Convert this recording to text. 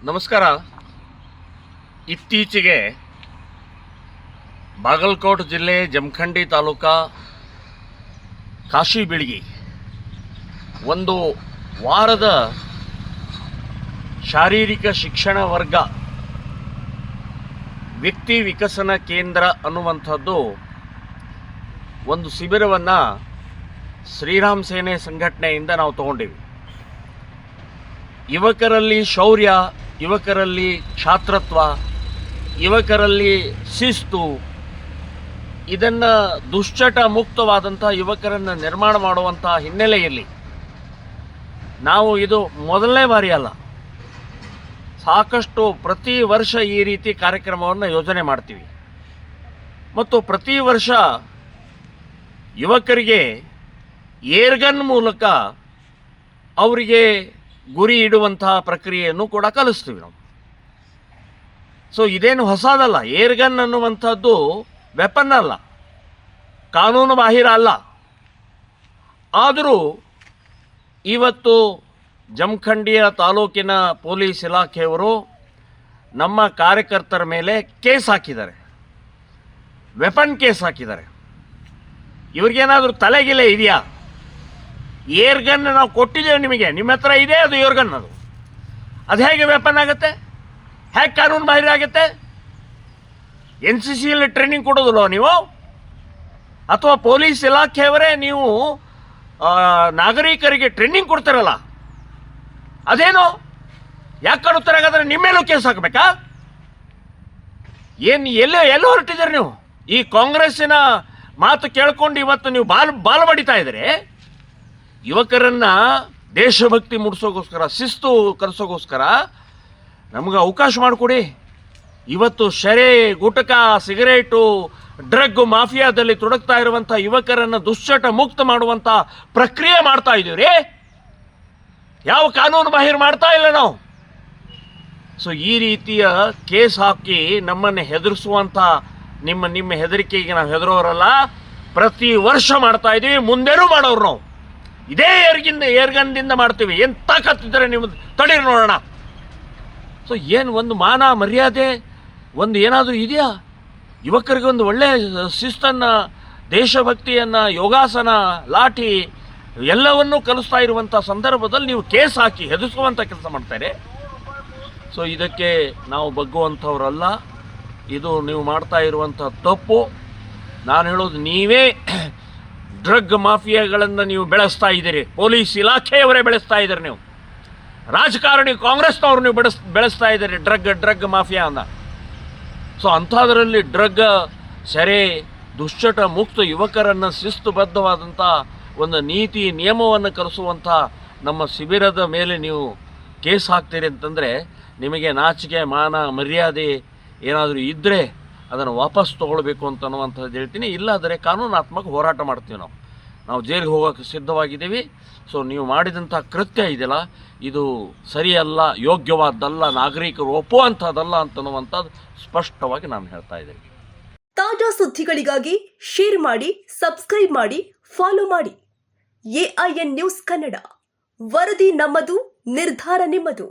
ನಮಸ್ಕಾರ. ಇತ್ತೀಚೆಗೆ ಬಾಗಲಕೋಟೆ ಜಿಲ್ಲೆ ಜಮಖಂಡಿ ತಾಲೂಕಾ ಕಾಶಿ ಬಿಳ್ಗಿ ಒಂದು ವಾರದ ಶಾರೀರಿಕ ಶಿಕ್ಷಣ ವರ್ಗ ವ್ಯಕ್ತಿ ವಿಕಸನ ಕೇಂದ್ರ ಅನ್ನುವಂಥದ್ದು ಒಂದು ಶಿಬಿರವನ್ನು ಶ್ರೀರಾಮ್ ಸೇನೆ ಸಂಘಟನೆಯಿಂದ ನಾವು ತಗೊಂಡಿವಿ. ಯುವಕರಲ್ಲಿ ಶೌರ್ಯ, ಯುವಕರಲ್ಲಿ ಛಾತ್ರತ್ವ, ಯುವಕರಲ್ಲಿ ಶಿಸ್ತು, ಇದನ್ನು ದುಶ್ಚಟ ಮುಕ್ತವಾದಂಥ ಯುವಕರನ್ನು ನಿರ್ಮಾಣ ಮಾಡುವಂಥ ಹಿನ್ನೆಲೆಯಲ್ಲಿ ನಾವು ಇದು ಮೊದಲನೇ ಬಾರಿ ಅಲ್ಲ, ಸಾಕಷ್ಟು ಪ್ರತಿ ವರ್ಷ ಈ ರೀತಿ ಕಾರ್ಯಕ್ರಮವನ್ನು ಯೋಜನೆ ಮಾಡ್ತೀವಿ. ಮತ್ತು ಪ್ರತಿ ವರ್ಷ ಯುವಕರಿಗೆ ಏರ್ಗನ್ ಮೂಲಕ ಅವರಿಗೆ ಗುರಿ ಇಡುವಂತಹ ಪ್ರಕ್ರಿಯೆಯನ್ನು ಕೂಡ ಕಲಿಸ್ತೀವಿ ನಾವು. ಸೊ ಇದೇನು ಹೊಸದಲ್ಲ. ಏರ್ಗನ್ ಅನ್ನುವಂಥದ್ದು ವೆಪನ್ ಅಲ್ಲ, ಕಾನೂನು ಬಾಹಿರ ಅಲ್ಲ. ಆದರೂ ಇವತ್ತು ಜಮಖಂಡಿಯ ತಾಲೂಕಿನ ಪೊಲೀಸ್ ಇಲಾಖೆಯವರು ನಮ್ಮ ಕಾರ್ಯಕರ್ತರ ಮೇಲೆ ಕೇಸ್ ಹಾಕಿದ್ದಾರೆ, ವೆಪನ್ ಕೇಸ್ ಹಾಕಿದ್ದಾರೆ. ಇವ್ರಿಗೇನಾದರೂ ತಲೆಗಿಲೆ ಇದೆಯಾ? ಏರ್ಗನ್ ನಾವು ಕೊಟ್ಟಿದ್ದೇವೆ ನಿಮಗೆ, ನಿಮ್ಮ ಹತ್ರ ಇದೆ ಅದು ಏರ್ಗನ್. ಅದು ಹೇಗೆ ವೆಪನ್ ಆಗುತ್ತೆ? ಹೇಗೆ ಕಾನೂನು ಬಾಹಿರ ಆಗುತ್ತೆ? NCCಯಲ್ಲಿ ಟ್ರೈನಿಂಗ್ ಕೊಡೋದಿಲ್ಲ ನೀವು? ಅಥವಾ ಪೊಲೀಸ್ ಇಲಾಖೆಯವರೇ ನೀವು ನಾಗರಿಕರಿಗೆ ಟ್ರೈನಿಂಗ್ ಕೊಡ್ತಿರಲ್ಲ, ಅದೇನು ಯಾಕೆ ಕೊಡ್ತಾರೆ? ಹಾಗಾದ್ರೆ ನಿಮ್ಮೇಲೂ ಕೇಸ್ ಹಾಕಬೇಕಾ? ಏನು ಎಲ್ಲಿ ಹೊರಟಿದ್ದೀರಿ ನೀವು? ಈ ಕಾಂಗ್ರೆಸ್ಸಿನ ಮಾತು ಕೇಳ್ಕೊಂಡು ಇವತ್ತು ನೀವು ಬಾಲ ಬಡಿತಾ ಇದ್ದೀರಿ. ಯುವಕರನ್ನ ದೇಶಭಕ್ತಿ ಮೂಡಿಸೋಗೋಸ್ಕರ, ಶಿಸ್ತು ಕಲಿಸೋಗೋಸ್ಕರ ನಮಗೆ ಅವಕಾಶ ಮಾಡಿಕೊಡಿ. ಇವತ್ತು ಶರೆ, ಗುಟಕ, ಸಿಗರೇಟು, ಡ್ರಗ್ ಮಾಫಿಯಾದಲ್ಲಿ ತೊಡಗ್ತಾ ಇರುವಂಥ ಯುವಕರನ್ನು ದುಶ್ಚಟ ಮುಕ್ತ ಮಾಡುವಂಥ ಪ್ರಕ್ರಿಯೆ ಮಾಡ್ತಾ ಇದ್ದೀವಿ. ಯಾವ ಕಾನೂನು ಬಾಹಿರ ಮಾಡ್ತಾ ಇಲ್ಲ ನಾವು. ಸೊ ಈ ರೀತಿಯ ಕೇಸ್ ಹಾಕಿ ನಮ್ಮನ್ನು ಹೆದರಿಸುವಂಥ ನಿಮ್ಮ ಹೆದರಿಕೆಗೆ ನಾವು ಹೆದರೋರಲ್ಲ. ಪ್ರತಿ ವರ್ಷ ಮಾಡ್ತಾ ಇದ್ದೀವಿ, ಮುಂದೆನೂ ಮಾಡೋರು ನಾವು. ಇದೇ ಏರ್ಗನ್ದಿಂದ ಮಾಡ್ತೀವಿ. ಏನು ತಾಕತ್ತಿದ್ರೆ ನೀವು ತಡೀರಿ ನೋಡೋಣ. ಸೊ ಏನು ಒಂದು ಮಾನ ಮರ್ಯಾದೆ ಒಂದು ಏನಾದರೂ ಇದೆಯಾ? ಯುವಕರಿಗೆ ಒಂದು ಒಳ್ಳೆಯ ಶಿಸ್ತನ್ನು, ದೇಶಭಕ್ತಿಯನ್ನು, ಯೋಗಾಸನ, ಲಾಠಿ ಎಲ್ಲವನ್ನೂ ಕಲಿಸ್ತಾ ಇರುವಂಥ ಸಂದರ್ಭದಲ್ಲಿ ನೀವು ಕೇಸ್ ಹಾಕಿ ಹೆದರಿಸುವಂಥ ಕೆಲಸ ಮಾಡ್ತಾರೆ. ಸೊ ಇದಕ್ಕೆ ನಾವು ಬಗ್ಗುವಂಥವ್ರಲ್ಲ. ಇದು ನೀವು ಮಾಡ್ತಾ ಇರುವಂಥ ತಪ್ಪು. ನಾನು ಹೇಳೋದು, ನೀವೇ ಡ್ರಗ್ ಮಾಫಿಯಾಗಳನ್ನು ನೀವು ಬೆಳೆಸ್ತಾ ಇದ್ದೀರಿ. ಪೊಲೀಸ್ ಇಲಾಖೆಯವರೇ ಬೆಳೆಸ್ತಾ ಇದ್ದೀರಿ. ನೀವು ರಾಜಕಾರಣಿ ಕಾಂಗ್ರೆಸ್ನವ್ರು ನೀವು ಬೆಳೆಸ್ತಾ ಇದ್ದೀರಿ ಡ್ರಗ್ ಮಾಫಿಯಾನ. ಸೊ ಅಂಥದ್ರಲ್ಲಿ ಡ್ರಗ್, ಸೆರೆ, ದುಶ್ಚಟ ಮುಕ್ತ ಯುವಕರನ್ನು ಶಿಸ್ತುಬದ್ಧವಾದಂಥ ಒಂದು ನೀತಿ ನಿಯಮವನ್ನು ಕಲಿಸುವಂಥ ನಮ್ಮ ಶಿಬಿರದ ಮೇಲೆ ನೀವು ಕೇಸ್ ಹಾಕ್ತೀರಿ ಅಂತಂದರೆ ನಿಮಗೆ ನಾಚಿಕೆ, ಮಾನ, ಮರ್ಯಾದೆ ಏನಾದರೂ ಇದ್ದರೆ ಅದನ್ನು ವಾಪಸ್ ತೊಗೊಳ್ಬೇಕು ಅಂತನ್ನುವಂಥದ್ದು ಹೇಳ್ತೀನಿ. ಇಲ್ಲಾದರೆ ಕಾನೂನಾತ್ಮಕ ಹೋರಾಟ ಮಾಡ್ತೀವಿ. ನಾವು ಜೈಲಿಗೆ ಹೋಗೋಕ್ಕೆ ಸಿದ್ಧವಾಗಿದ್ದೀವಿ. ಸೊ ನೀವು ಮಾಡಿದಂಥ ಕೃತ್ಯ ಇದೆಯಲ್ಲ, ಇದು ಸರಿಯಲ್ಲ, ಯೋಗ್ಯವಾದ್ದಲ್ಲ, ನಾಗರಿಕರು ಒಪ್ಪುವಂಥದ್ದಲ್ಲ ಅಂತನ್ನುವಂಥದ್ದು ಸ್ಪಷ್ಟವಾಗಿ ನಾನು ಹೇಳ್ತಾ ಇದ್ದೀನಿ. ತಾಜಾ ಸುದ್ದಿಗಳಿಗಾಗಿ ಶೇರ್ ಮಾಡಿ, ಸಬ್ಸ್ಕ್ರೈಬ್ ಮಾಡಿ, ಫಾಲೋ ಮಾಡಿ. AIN ನ್ಯೂಸ್ ಕನ್ನಡ, ವರದಿ ನಮ್ಮದು, ನಿರ್ಧಾರ ನಿಮ್ಮದು.